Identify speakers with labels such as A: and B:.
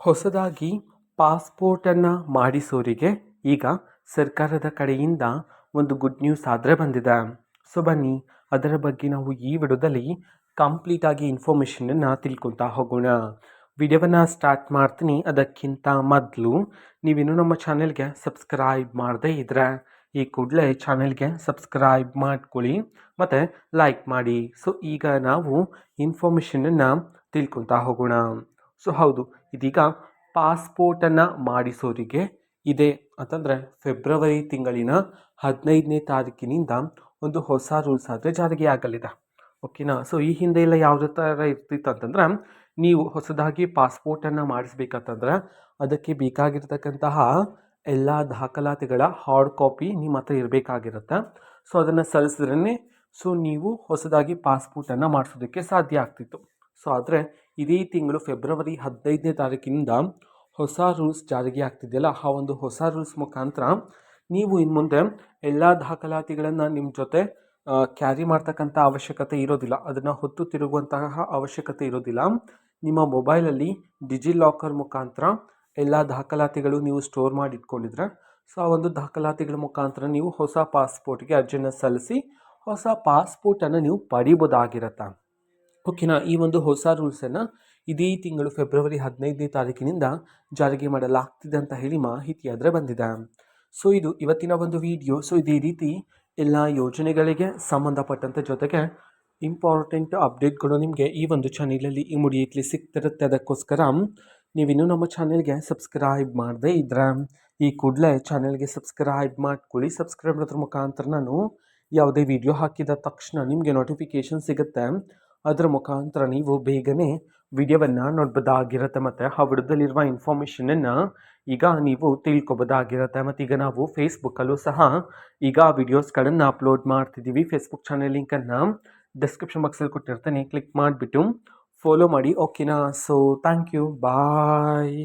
A: ಹೊಸದಾಗಿ ಪಾಸ್ಪೋರ್ಟನ್ನು ಮಾಡಿಸೋರಿಗೆ ಈಗ ಸರ್ಕಾರದ ಕಡೆಯಿಂದ ಒಂದು ಗುಡ್ ನ್ಯೂಸ್ ಆದರೆ ಬಂದಿದೆ. ಸೊ ಬನ್ನಿ ಅದರ ಬಗ್ಗೆ ನಾವು ಈ ವಿಡಿಯೋದಲ್ಲಿ ಕಂಪ್ಲೀಟಾಗಿ ಇನ್ಫಾರ್ಮೇಷನನ್ನು ತಿಳ್ಕೊತಾ ಹೋಗೋಣ. ವಿಡಿಯೋವನ್ನು ಸ್ಟಾರ್ಟ್ ಮಾಡ್ತೀನಿ. ಅದಕ್ಕಿಂತ ಮೊದಲು ನೀವಿನ್ನೂ ನಮ್ಮ ಚಾನೆಲ್ಗೆ ಸಬ್ಸ್ಕ್ರೈಬ್ ಮಾಡದೇ ಇದ್ದರೆ ಈ ಕೂಡಲೇ ಚಾನೆಲ್ಗೆ ಸಬ್ಸ್ಕ್ರೈಬ್ ಮಾಡ್ಕೊಳ್ಳಿ ಮತ್ತು ಲೈಕ್ ಮಾಡಿ. ಸೊ ಈಗ ನಾವು ಇನ್ಫಾರ್ಮೇಷನನ್ನು ತಿಳ್ಕೊತಾ ಹೋಗೋಣ. ಸೊ ಹೌದು, ಇದೀಗ ಪಾಸ್ಪೋರ್ಟನ್ನು ಮಾಡಿಸೋರಿಗೆ ಇದೆ ಅಂತಂದರೆ ಫೆಬ್ರವರಿ ತಿಂಗಳಿನ 15ನೇ ತಾರೀಕಿನಿಂದ ಒಂದು ಹೊಸ ರೂಲ್ಸ್ ಆದರೆ ಜಾರಿಗೆ ಆಗಲಿದೆ. ಓಕೆನಾ. ಸೊ ಈ ಹಿಂದೆ ಎಲ್ಲ ಯಾವುದೇ ಥರ ಇರ್ತಿತ್ತು ಅಂತಂದ್ರೆ, ನೀವು ಹೊಸದಾಗಿ ಪಾಸ್ಪೋರ್ಟನ್ನು ಮಾಡಿಸ್ಬೇಕಂತಂದ್ರೆ ಅದಕ್ಕೆ ಬೇಕಾಗಿರ್ತಕ್ಕಂತಹ ಎಲ್ಲ ದಾಖಲಾತಿಗಳ ಹಾರ್ಡ್ ಕಾಪಿ ನಿಮ್ಮ ಹತ್ರ ಇರಬೇಕಾಗಿರುತ್ತೆ. ಸೊ ಅದನ್ನು ಸಲ್ಲಿಸಿದ್ರೇ ಸೊ ನೀವು ಹೊಸದಾಗಿ ಪಾಸ್ಪೋರ್ಟನ್ನು ಮಾಡಿಸೋದಕ್ಕೆ ಸಾಧ್ಯ ಆಗ್ತಿತ್ತು. ಸೊ ಆದರೆ ಇದೇ ತಿಂಗಳು ಫೆಬ್ರವರಿ 15ನೇ ತಾರೀಕಿನಿಂದ ಹೊಸ ರೂಲ್ಸ್ ಜಾರಿಗೆ ಆಗ್ತಿದೆಯಲ್ಲ, ಆ ಒಂದು ಹೊಸ ರೂಲ್ಸ್ ಮುಖಾಂತರ ನೀವು ಇನ್ನು ಮುಂದೆ ಎಲ್ಲ ದಾಖಲಾತಿಗಳನ್ನು ನಿಮ್ಮ ಜೊತೆ ಕ್ಯಾರಿ ಮಾಡ್ತಕ್ಕಂಥ ಅವಶ್ಯಕತೆ ಇರೋದಿಲ್ಲ. ಅದನ್ನು ಹೊತ್ತು ತಿರುಗುವಂತಹ ಅವಶ್ಯಕತೆ ಇರೋದಿಲ್ಲ. ನಿಮ್ಮ ಮೊಬೈಲಲ್ಲಿ ಡಿಜಿಲಾಕರ್ ಮುಖಾಂತರ ಎಲ್ಲ ದಾಖಲಾತಿಗಳು ನೀವು ಸ್ಟೋರ್ ಮಾಡಿ ಇಟ್ಕೊಂಡಿದ್ರೆ ಸೊ ಆ ಒಂದು ದಾಖಲಾತಿಗಳ ಮುಖಾಂತರ ನೀವು ಹೊಸ ಪಾಸ್ಪೋರ್ಟ್ಗೆ ಅರ್ಜಿಯನ್ನು ಸಲ್ಲಿಸಿ ಹೊಸ ಪಾಸ್ಪೋರ್ಟನ್ನು ನೀವು ಪಡಿಬೋದಾಗಿರುತ್ತೆ. ಓಕೆನಾ. ಈ ಒಂದು ಹೊಸ ರೂಲ್ಸನ್ನು ಇದೇ ತಿಂಗಳು ಫೆಬ್ರವರಿ 15ನೇ ತಾರೀಕಿನಿಂದ ಜಾರಿಗೆ ಮಾಡಲಾಗ್ತಿದೆ ಅಂತ ಹೇಳಿ ಮಾಹಿತಿ ಆದರೆ ಬಂದಿದೆ. ಸೊ ಇದು ಇವತ್ತಿನ ಒಂದು ವಿಡಿಯೋ. ಸೊ ಇದೇ ರೀತಿ ಎಲ್ಲ ಯೋಜನೆಗಳಿಗೆ ಸಂಬಂಧಪಟ್ಟಂಥ ಜೊತೆಗೆ ಇಂಪಾರ್ಟೆಂಟ್ ಅಪ್ಡೇಟ್ಗಳು ನಿಮಗೆ ಈ ಒಂದು ಚಾನಲಲ್ಲಿ ಇಮಿಡಿಯೇಟ್ಲಿ ಸಿಗ್ತಿರುತ್ತೆ. ಅದಕ್ಕೋಸ್ಕರ ನೀವಿನ್ನೂ ನಮ್ಮ ಚಾನೆಲ್ಗೆ ಸಬ್ಸ್ಕ್ರೈಬ್ ಮಾಡದೇ ಇದ್ದರೆ ಈ ಕೂಡಲೇ ಚಾನೆಲ್ಗೆ ಸಬ್ಸ್ಕ್ರೈಬ್ ಮಾಡ್ಕೊಳ್ಳಿ. ಸಬ್ಸ್ಕ್ರೈಬ್ ಮಾಡೋದ್ರ ಮುಖಾಂತರ ನಾನು ಯಾವುದೇ ವಿಡಿಯೋ ಹಾಕಿದ ತಕ್ಷಣ ನಿಮಗೆ ನೋಟಿಫಿಕೇಷನ್ ಸಿಗುತ್ತೆ. ಅದರ ಮುಖಾಂತರ ನೀವು ಬೇಗನೆ ವಿಡಿಯೋವನ್ನು ನೋಡ್ಬೋದಾಗಿರುತ್ತೆ ಮತ್ತು ಆ ವಿಡಿಯೋದಲ್ಲಿರುವ ಇನ್ಫಾರ್ಮೇಷನನ್ನು ಈಗ ನೀವು ತಿಳ್ಕೊಬೋದಾಗಿರುತ್ತೆ. ಮತ್ತು ಈಗ ನಾವು ಫೇಸ್ಬುಕ್ಕಲ್ಲೂ ಸಹ ಈಗ ವಿಡಿಯೋಸ್ಗಳನ್ನು ಅಪ್ಲೋಡ್ ಮಾಡ್ತಿದ್ದೀವಿ. ಫೇಸ್ಬುಕ್ ಚಾನೆಲ್ ಲಿಂಕನ್ನು ಡಿಸ್ಕ್ರಿಪ್ಷನ್ ಬಾಕ್ಸಲ್ಲಿ ಕೊಟ್ಟಿರ್ತೀನಿ, ಕ್ಲಿಕ್ ಮಾಡಿಬಿಟ್ಟು ಫಾಲೋ ಮಾಡಿ. ಓಕೆನಾ. So thank you, bye.